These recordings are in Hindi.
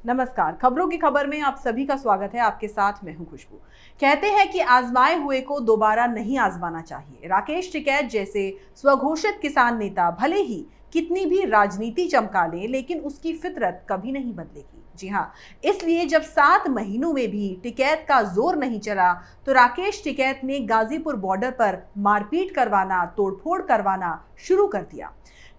नमस्कार। खबरों की खबर में आप सभी का स्वागत है। आपके साथ मैं हूं खुशबू। कहते हैं कि आजमाए हुए को दोबारा नहीं आजमाना चाहिए। राकेश टिकैत जैसे स्वघोषित किसान नेता भले ही कितनी भी राजनीति चमका ले, लेकिन उसकी फितरत कभी नहीं बदलेगी। जी हाँ, इसलिए जब 7 महीनों में भी टिकैत का जोर नहीं चला, तो राकेश टिकैत ने गाजीपुर बॉर्डर पर मारपीट करवाना, तोड़फोड़ करवाना शुरू कर दिया।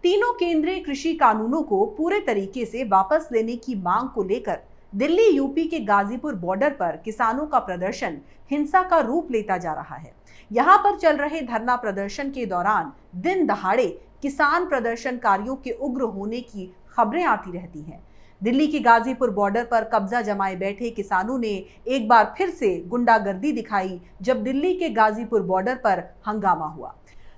तीनों केंद्रीय कृषि कानूनों को पूरे तरीके से वापस लेने की मांग को लेकर दिल्ली यूपी के गाजीपुर बॉर्डर पर किसानों का प्रदर्शन हिंसा का रूप लेता जा रहा है। यहां पर चल रहे धरना प्रदर्शन के दौरान दिन दहाड़े किसान प्रदर्शनकारियों के उग्र होने की खबरें आती रहती हैं। दिल्ली के गाजीपुर बॉर्डर पर कब्जा जमाए बैठे किसानों ने एक बार फिर से गुंडागर्दी दिखाई जब दिल्ली के गाजीपुर बॉर्डर पर हंगामा हुआ।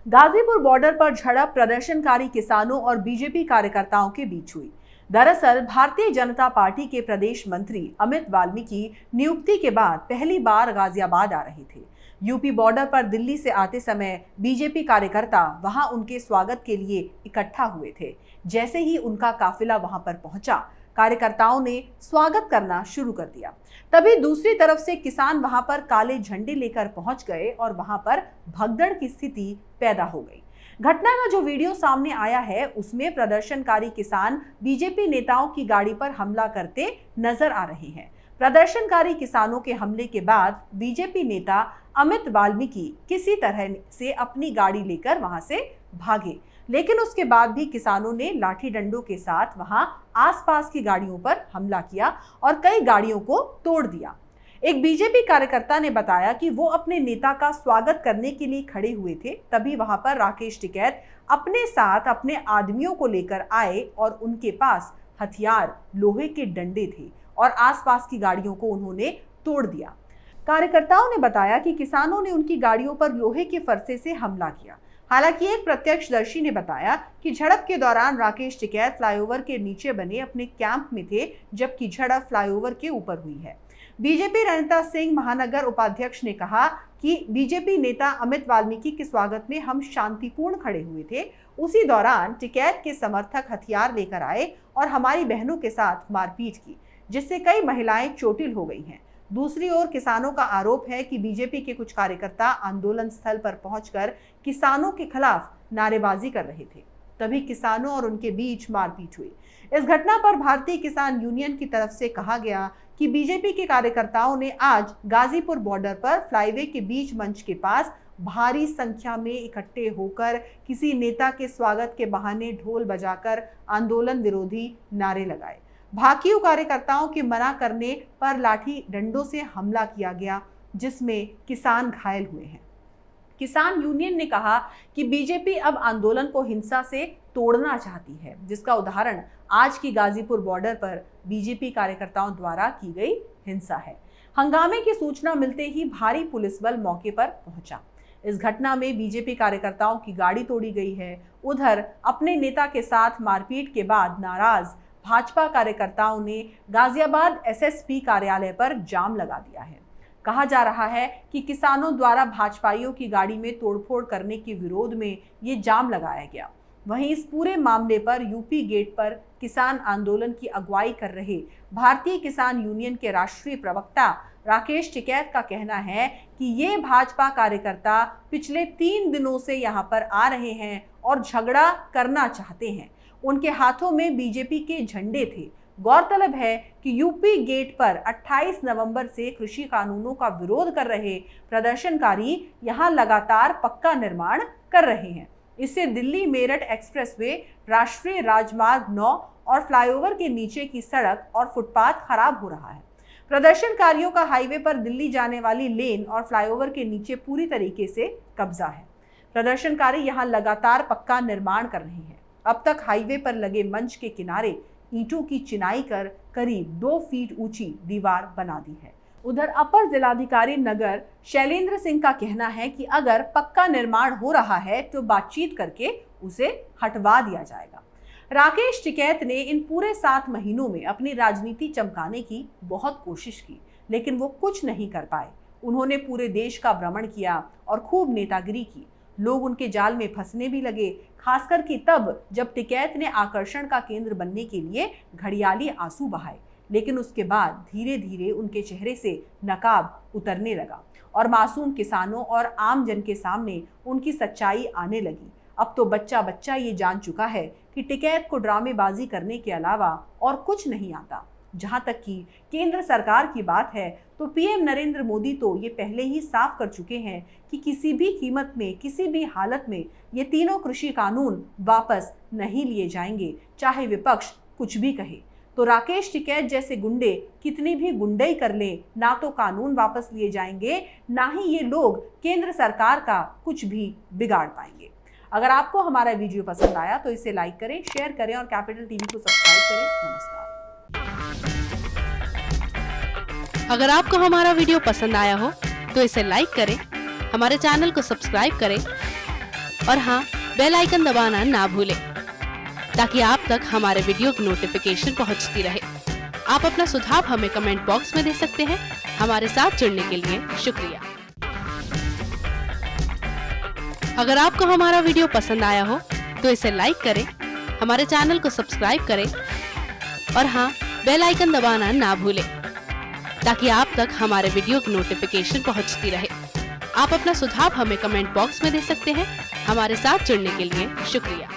गाजीपुर बॉर्डर पर झड़प प्रदर्शनकारी किसानों और बीजेपी कार्यकर्ताओं के बीच हुई। दरअसल भारतीय जनता पार्टी के प्रदेश मंत्री अमित वाल्मीकि नियुक्ति के बाद पहली बार गाजियाबाद आ रहे थे। यूपी बॉर्डर पर दिल्ली से आते समय बीजेपी कार्यकर्ता वहां उनके स्वागत के लिए इकट्ठा हुए थे। जैसे ही उनका काफिला वहां पर पहुंचा, कार्यकर्ताओं ने स्वागत करना शुरू कर दिया। तभी दूसरी तरफ से किसान वहां पर काले झंडे लेकर पहुंच गए और वहां पर भगदड़ की स्थिति पैदा हो गई। घटना का जो वीडियो सामने आया है, उसमें प्रदर्शनकारी किसान बीजेपी नेताओं की गाड़ी पर हमला करते नजर आ रहे हैं। प्रदर्शनकारी किसानों के हमले के बाद बीजेपी नेता अमित वाल्मीकि किसी तरह से अपनी गाड़ी लेकर वहां से भागे, लेकिन उसके बाद भी किसानों ने लाठी डंडों के साथ वहां आसपास की गाड़ियों पर हमला किया और कई गाड़ियों को तोड़ दिया। एक बीजेपी कार्यकर्ता ने बताया कि वो अपने नेता का स्वागत करने के लिए खड़े हुए थे, तभी वहां पर राकेश टिकैत अपने साथ अपने आदमियों को लेकर आए और उनके पास हथियार, लोहे के डंडे थे और आसपास की गाड़ियों को उन्होंने तोड़ दिया। कार्यकर्ताओं ने बताया कि किसानों ने उनकी गाड़ियों पर लोहे के फरसे से हमला किया। हालांकि एक प्रत्यक्षदर्शी ने बताया कि झड़प के दौरान राकेश टिकैत फ्लाईओवर के नीचे बने अपने कैंप में थे, जबकि झड़प फ्लाईओवर के ऊपर हुई है। बीजेपी रणता सिंह महानगर उपाध्यक्ष ने कहा कि बीजेपी नेता अमित वाल्मीकि के स्वागत में हम शांतिपूर्ण खड़े हुए थे। उसी दौरान टिकैत के समर्थक हथियार लेकर आए और हमारी बहनों के साथ मारपीट की, जिससे कई महिलाएं चोटिल हो गई हैं। दूसरी ओर किसानों का आरोप है कि बीजेपी के कुछ कार्यकर्ता आंदोलन स्थल पर पहुंचकर किसानों के खिलाफ नारेबाजी कर रहे थे। तभी किसानों और उनके बीच मारपीट हुई। इस घटना पर भारतीय किसान यूनियन की तरफ से कहा गया कि बीजेपी के कार्यकर्ताओं ने आज गाजीपुर बॉर्डर पर फ्लाईवे के बीच मंच के पास भारी संख्या में इकट्ठे होकर किसी नेता के स्वागत के बहाने ढोल बजाकर आंदोलन विरोधी नारे लगाए। भाकियू कार्यकर्ताओं के मना करने पर लाठी डंडों से हमला किया गया, जिसमें किसान घायल हुए हैं। किसान यूनियन ने कहा कि बीजेपी अब आंदोलन को हिंसा से तोड़ना चाहती है, जिसका उदाहरण आज की गाजीपुर बॉर्डर पर बीजेपी कार्यकर्ताओं द्वारा की गई हिंसा है। हंगामे की सूचना मिलते ही भारी पुलिस बल मौके पर पहुंचा। इस घटना में बीजेपी कार्यकर्ताओं की गाड़ी तोड़ी गई है। उधर अपने नेता के साथ मारपीट के बाद नाराज भाजपा कार्यकर्ताओं ने गाजियाबाद एसएसपी कार्यालय पर जाम लगा दिया है। कहा जा रहा है कि किसानों द्वारा भाजपाइयों की गाड़ी में तोड़फोड़ करने के विरोध में ये जाम लगाया गया। वहीं इस पूरे मामले पर यूपी गेट पर किसान आंदोलन की अगुवाई कर रहे भारतीय किसान यूनियन के राष्ट्रीय प्रवक्ता राकेश टिकैत का कहना है कि ये भाजपा कार्यकर्ता पिछले 3 दिनों से यहाँ पर आ रहे हैं और झगड़ा करना चाहते हैं। उनके हाथों में बीजेपी के झंडे थे। गौरतलब है कि यूपी गेट पर 28 नवंबर से कृषि कानूनों का विरोध कर रहे प्रदर्शनकारी यहां लगातार पक्का निर्माण कर रहे हैं। इससे दिल्ली मेरठ एक्सप्रेसवे, राष्ट्रीय राजमार्ग 9 और फ्लाईओवर के नीचे की सड़क और फुटपाथ खराब हो रहा है। प्रदर्शनकारियों का हाईवे पर दिल्ली जाने वाली लेन और फ्लाईओवर के नीचे पूरी तरीके से कब्जा है। प्रदर्शनकारी यहां लगातार पक्का निर्माण कर रहे हैं। अब तक हाईवे पर लगे मंच के किनारे ईंटों की चिनाई कर करीब 2 फीट ऊंची दीवार बना दी है। उधर अपर जिलाधिकारी नगर शैलेंद्र सिंह का कहना है कि अगर पक्का निर्माण हो रहा है तो बातचीत करके उसे हटवा दिया जाएगा। राकेश टिकैत ने इन पूरे 7 महीनों में अपनी राजनीति चमकाने की बहुत कोशिश की, लेकिन वो कुछ नहीं कर पाए। उन्होंने पूरे देश का भ्रमण किया और खूब नेतागिरी की। लोग उनके जाल में फंसने भी लगे, खासकर कि तब जब टिकैत ने आकर्षण का केंद्र बनने के लिए घड़ियाली आंसू बहाए। लेकिन उसके बाद धीरे धीरे उनके चेहरे से नकाब उतरने लगा और मासूम किसानों और आम जन के सामने उनकी सच्चाई आने लगी। अब तो बच्चा बच्चा ये जान चुका है कि टिकैत को ड्रामेबाजी करने के अलावा और कुछ नहीं आता। जहां तक कि केंद्र सरकार की बात है तो पीएम नरेंद्र मोदी तो ये पहले ही साफ कर चुके हैं कि किसी भी कीमत में, किसी भी हालत में ये तीनों कृषि कानून वापस नहीं लिए जाएंगे, चाहे विपक्ष कुछ भी कहे। तो राकेश टिकैत जैसे गुंडे कितनी भी गुंडई कर ले, ना तो कानून वापस लिए जाएंगे, ना ही ये लोग केंद्र सरकार का कुछ भी बिगाड़ पाएंगे। अगर आपको हमारा वीडियो पसंद आया तो इसे लाइक करें, शेयर करें और कैपिटल टीवी को सब्सक्राइब करें। नमस्कार। अगर आपको हमारा वीडियो पसंद आया हो तो इसे लाइक करें, हमारे चैनल को सब्सक्राइब करें और हाँ, बेल आइकन दबाना ना भूलें ताकि आप तक हमारे वीडियो की नोटिफिकेशन पहुंचती रहे। आप अपना सुझाव हमें कमेंट बॉक्स में दे सकते हैं। हमारे साथ जुड़ने के लिए शुक्रिया। अगर आपको हमारा वीडियो पसंद आया हो तो इसे लाइक करें, हमारे चैनल को सब्सक्राइब करें और हाँ, बेल आइकन दबाना ना भूलें ताकि आप तक हमारे वीडियो की नोटिफिकेशन पहुंचती रहे। आप अपना सुझाव हमें कमेंट बॉक्स में दे सकते हैं। हमारे साथ जुड़ने के लिए शुक्रिया।